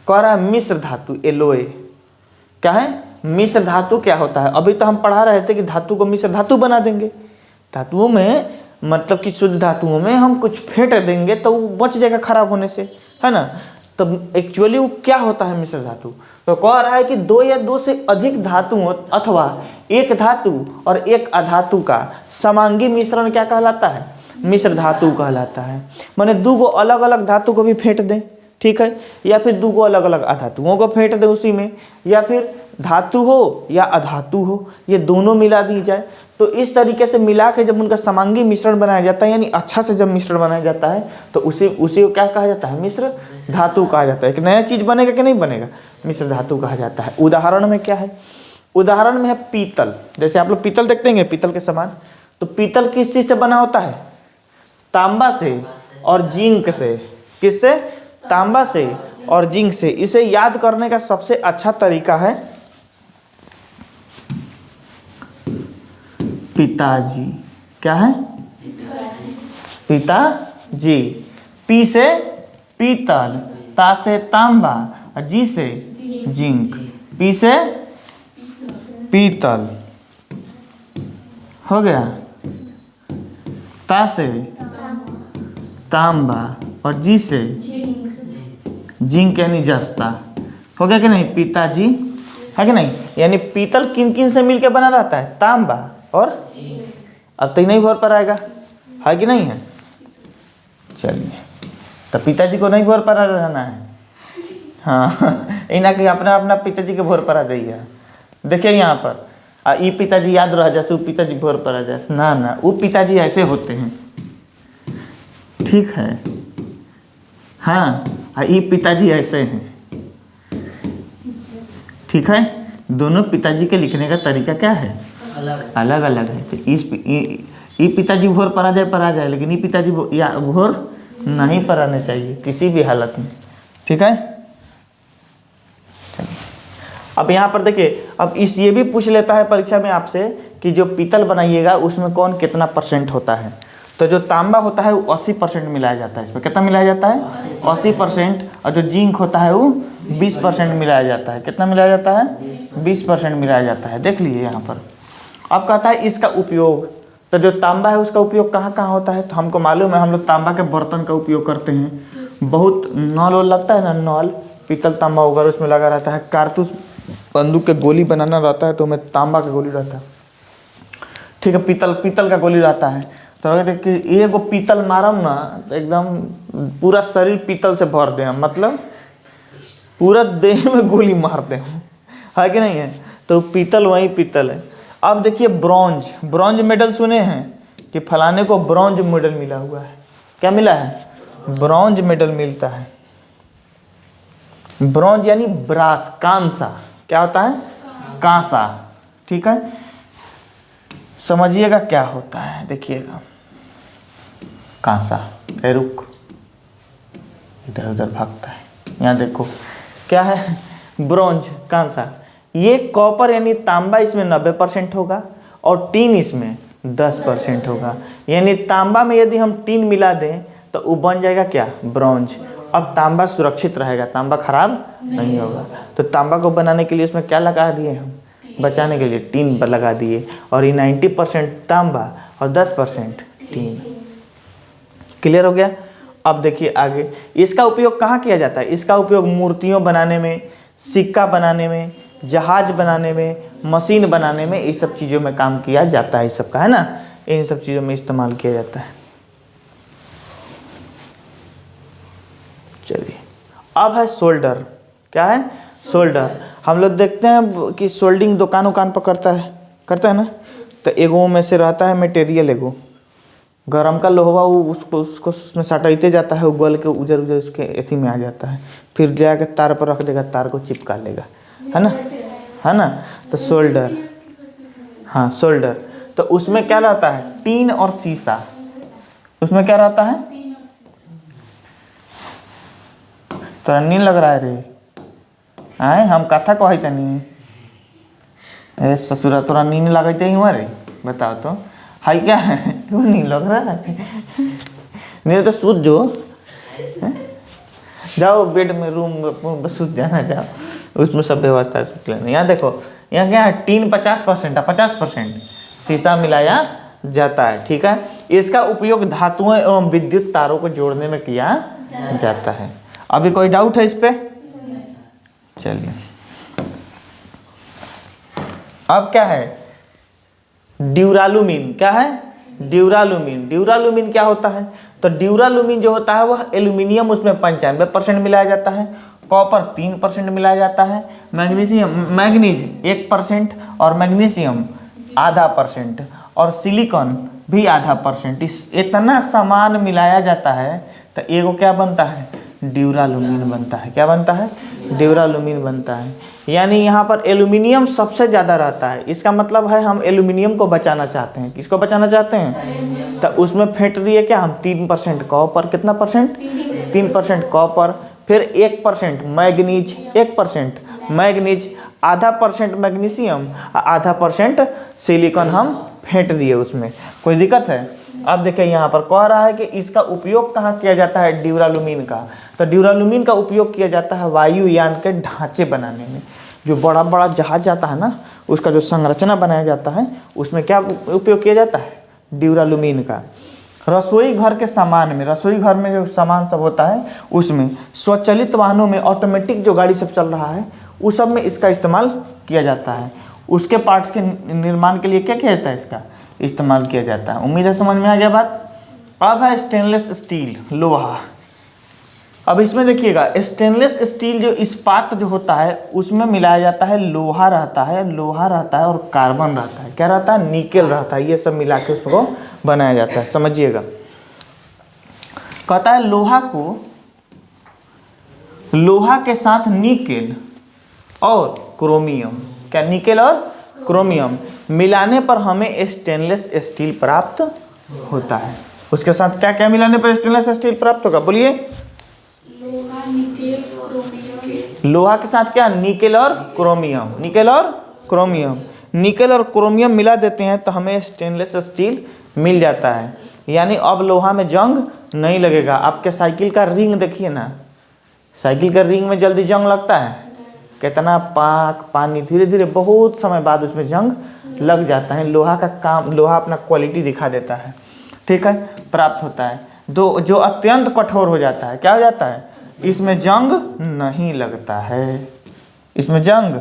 कह रहा है मिश्र धातु एलोय। क्या है मिश्र धातु? क्या होता है? अभी तो हम पढ़ा रहे थे कि धातु को मिश्र धातु बना देंगे। धातुओं में मतलब कि शुद्ध धातुओं में हम कुछ फेंट देंगे तो वो बच जाएगा खराब होने से, है ना। तो एक्चुअली वो क्या होता है मिश्र धातु? तो कह रहा है कि दो या दो से अधिक धातुओं अथवा एक धातु और एक अधातु का समांगी मिश्रण क्या कहलाता है? मिश्र धातु कहलाता है। माने दो गो अलग अलग धातु को भी फेंट दें, ठीक है, या फिर दो गो अलग अलग अधातुओं को फेंट दें उसी में, या फिर धातु हो या अधातु हो, ये दोनों मिला दी जाए। तो इस तरीके से मिला के जब उनका समांगी मिश्रण बनाया जाता है, यानी अच्छा से जब मिश्रण बनाया जाता है, तो उसी को क्या कहा जाता है? मिश्र धातु कहा जाता है। एक नया चीज बनेगा कि नहीं बनेगा? मिश्र धातु कहा जाता है। उदाहरण में क्या है? उदाहरण में है पीतल। जैसे आप लोग पीतल देखते हैं पीतल के समान, तो पीतल किस चीज से बना होता है? तांबा से और जिंक से। किससे? तांबा से और जिंक से। इसे याद करने का सबसे अच्छा तरीका है पिताजी। क्या है? पिताजी। पी से पीतल, ता से तांबा और जी से जिंक। पी से पीतल हो गया, ता से तांबा और जी से जिंक यानी जस्ता। हो गया कि नहीं? पिताजी है कि नहीं? यानी पीतल किन किन से मिलकर बना रहता है? तांबा और अब तो नहीं भोर पर आएगा, है कि नहीं है? चलिए, तो पिताजी को नहीं भोर पर रहना है। हाँ, इना कि अपना अपना पिताजी के भोर पर आ जाइए। देखिए यहाँ पर ई पिताजी याद रह जाए, वो पिताजी भोर पर आ जाए ना, ना, वो पिताजी ऐसे होते हैं, ठीक है। हाँ, ये पिताजी ऐसे हैं, ठीक है। दोनों पिताजी के लिखने का तरीका क्या है? अलग अलग है। तो ये पिताजी भोर पर आ जाए, लेकिन ये पिताजी भोर नहीं पर आने चाहिए किसी भी हालत में, ठीक है। अब यहाँ पर देखिए, अब ये भी पूछ लेता है परीक्षा में आपसे कि जो पीतल बनाइएगा उसमें कौन कितना % होता है। तो जो तांबा होता है वो 80% मिलाया जाता है। इसमें कितना मिलाया जाता है? 80%। और जो जिंक होता है वो 20% मिलाया जाता है। कितना मिलाया जाता है? 20% मिलाया जाता है। देख लीजिए यहाँ पर। अब कहता है इसका उपयोग, तो जो तांबा है उसका उपयोग कहाँ कहाँ होता है? तो हमको मालूम है, हम लोग तांबा के बर्तन का उपयोग करते हैं। बहुत नल लगता है ना, नल, पीतल तांबा वगैरह उसमें लगा रहता है। कारतूस बंदूक के गोली बनाना रहता है तो उसमें तांबा का गोली रहता है, ठीक है। पीतल का गोली रहता है। तो देखिए एगो पीतल मारम ना तो एकदम पूरा शरीर पीतल से भर दे, मतलब पूरा देह में गोली मार दे, है कि नहीं है? तो पीतल वही पीतल है। अब देखिए ब्रॉन्ज मेडल सुने हैं कि फलाने को ब्रॉन्ज मेडल मिला हुआ है। क्या मिला है? ब्रॉन्ज मेडल मिलता है। ब्रॉन्ज यानी ब्रास, कांसा। क्या होता है? कांसा, ठीक है। समझिएगा क्या होता है, देखिएगा। कांसा, रुक, इधर उधर भागता है। यहाँ देखो क्या है? ब्रॉन्ज, कांसा। ये कॉपर यानी तांबा इसमें 90% होगा और टीन इसमें 10% होगा। यानी तांबा में यदि हम टीन मिला दें तो वो बन जाएगा क्या? ब्रॉन्ज। अब तांबा सुरक्षित रहेगा, तांबा खराब नहीं होगा। तो तांबा को बनाने के लिए इसमें क्या लगा दिए हम? बचाने के लिए टीन पर लगा दिए। और ये 90% तांबा और 10% टीन। क्लियर हो गया? अब देखिए आगे, इसका उपयोग कहाँ किया जाता है? इसका उपयोग मूर्तियों बनाने में, सिक्का बनाने में, जहाज बनाने में, मशीन बनाने में, ये सब चीज़ों में काम किया जाता है। इस सब का है ना, इन सब चीज़ों में इस्तेमाल किया जाता है। चलिए, अब है सोल्डर। क्या है? सोल्डर। हम लोग देखते हैं कि सोल्डिंग दुकान पर करता है ना। तो एगो में से रहता है मटेरियल, एगो गरम का लोहा, उसको उसमें सटाते जाता है, वो गल के उजर उसके एथी में आ जाता है, फिर जाके तार पर रख देगा, तार को चिपका लेगा, है ना। तो सोल्डर, हाँ सोल्डर। तो उसमें क्या रहता है? टीन और शीशा। उसमें क्या रहता है? तोरा नींद लग रहा है रे? आए हम कथा कही तनी, ए ससुरा तोरा नींद लगते ही हुआ रे? बताओ तो, हाई क्या है? क्यों नहीं लग रहा है? नहीं तो सूझ जो, जाओ बेड में रूम में सूत जाना, जाओ, उसमें सब व्यवस्था सूत लेना। यहाँ देखो, यहाँ क्या है, टीन 50% है, 50% शीशा मिलाया जाता है। ठीक है, इसका उपयोग धातुओं एवं विद्युत तारों को जोड़ने में किया जाता है। अभी कोई डाउट है इस पे? चलिए, अब क्या है, ड्यूरालुमीन। क्या है? ड्यूरालुमीन। ड्यूरालुमीन क्या होता है? तो ड्यूरालुमीन जो होता है वह एल्यूमिनियम, उसमें 95% मिलाया जाता है, कॉपर 3% मिलाया जाता है, मैग्नीज 1% और मैग्नीशियम ½ और सिलिकॉन भी ½ इस इतना सामान मिलाया जाता है तो एगो क्या बनता है, ड्यूरालुमीन बनता है। क्या बनता है? ड्यूरालुमीन बनता है। यानी यहाँ पर एल्यूमिनियम सबसे ज़्यादा रहता है। इसका मतलब है हम एल्यूमिनियम को बचाना चाहते हैं। किसको बचाना चाहते हैं? तो उसमें फेंट दिए क्या हम, 3% कॉपर। कितना परसेंट? 3% कॉपर, फिर 1% मैग्नीज, 1% मैग्नीज, ½ मैग्नीशियम, ½ सिलिकॉन हम फेंट दिए उसमें। कोई दिक्कत है? अब देखिए यहाँ पर कह रहा है कि इसका उपयोग कहाँ किया जाता है, ड्यूरालुमीन का। तो ड्यूरालुमीन का उपयोग किया जाता है वायुयान के ढांचे बनाने में। जो बड़ा बड़ा जहाज जाता है ना, उसका जो संरचना बनाया जाता है उसमें क्या उपयोग किया जाता है, ड्यूरालुमीन का। रसोई घर के सामान में, रसोई घर में जो सामान सब होता है उसमें, स्वचालित वाहनों में, ऑटोमेटिक जो गाड़ी सब चल रहा है उस सब में इसका इस्तेमाल किया जाता है। उसके पार्ट्स के निर्माण के लिए क्या किया जाता है, इसका इस्तेमाल किया जाता है। उम्मीद है समझ में आ गया बात। अब है स्टेनलेस स्टील, लोहा। अब इसमें देखिएगा, स्टेनलेस स्टील जो इस्पात जो होता है उसमें मिलाया जाता है लोहा रहता है, लोहा रहता है और कार्बन रहता है। क्या रहता है? निकेल रहता है। ये सब मिला के उसको बनाया जाता है। समझिएगा, कहता है लोहा के साथ निकेल और क्रोमियम, क्या निकेल और क्रोमियम मिलाने पर हमें स्टेनलेस स्टील प्राप्त होता है। उसके साथ क्या क्या मिलाने पर स्टेनलेस स्टील प्राप्त होगा, बोलिए? लोहा के साथ क्या, निकेल और क्रोमियम। निकेल और क्रोमियम, निकेल और क्रोमियम मिला देते हैं तो हमें स्टेनलेस स्टील मिल जाता है। यानी अब लोहा में जंग नहीं लगेगा। आपके साइकिल का रिंग देखिए ना, साइकिल का रिंग में जल्दी जंग लगता है? कितना पानी धीरे धीरे बहुत समय बाद उसमें जंग लग जाता है। लोहा का काम, लोहा अपना क्वालिटी दिखा देता है। ठीक है, प्राप्त होता है। जो अत्यंत कठोर हो जाता है, क्या हो जाता है, इसमें जंग नहीं लगता है, इसमें जंग